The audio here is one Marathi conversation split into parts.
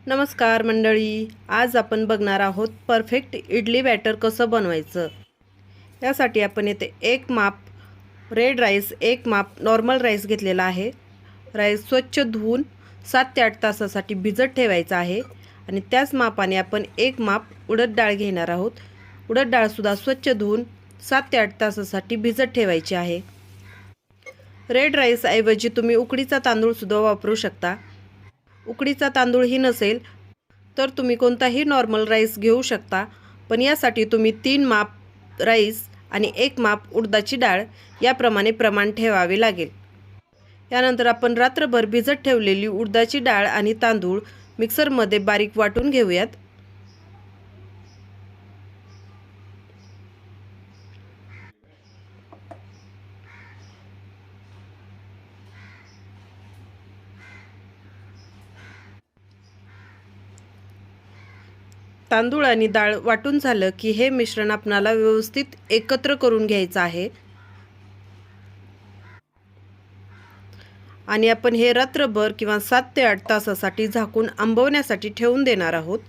नमस्कार मंडळी, आज आपण बघणार आहोत परफेक्ट इडली बॅटर कसं बनवायचं। यासाठी आपण येथे एक माप रेड राईस, एक माप नॉर्मल राईस घेतलेला आहे। राईस स्वच्छ धुवून 7 ते 8 तासासाठी भिजत ठेवायचा आहे आणि त्याच मापाने आपण एक माप उडद डाळ घेणार आहोत। उडद डाळ सुद्धा स्वच्छ धुवून 7 ते 8 तासासाठी भिजत ठेवायची आहे। रेड राईस ऐवजी तुम्ही उकडीचा तांदूळ सुद्धा वापरू शकता। उकडीचा तांदूळ ही नसेल तर तुम्ही कोणताही नॉर्मल राईस घेऊ शकता, पण यासाठी तुम्ही 3 माप राईस आणि 1 माप उडदाची डाळ याप्रमाणे प्रमाण ठेवावे लागेल। यानंतर आपण रात्रभर भिजत ठेवलेली उडदाची डाळ आणि तांदूळ मिक्सरमध्ये बारीक वाटून घेऊयात। तांदूळ आणि डाळ वाटून झालं की हे मिश्रण आपणाला व्यवस्थित एकत्र करून घ्यायचं आहे आणि आपण हे रात्रभर किंवा 7 ते 8 तासासाठी झाकून आंबवण्यासाठी ठेवून देणार आहोत।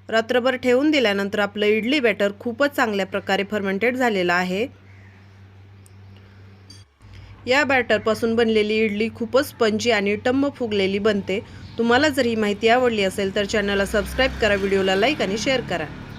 रात्रभर ठेवून दिल्यानंतर आपलं इडली बॅटर खूपच चांगल्या प्रकारे फर्मेंटेड झालेलं आहे। या बॅटरपासून बनलेली इडली खूपच स्पंजी आणि टम्म फुगलेली बनते। तुम्हाला जर ही माहिती आवडली असेल तर चॅनलला सबस्क्राइब करा, व्हिडिओला लाईक आणि शेअर करा।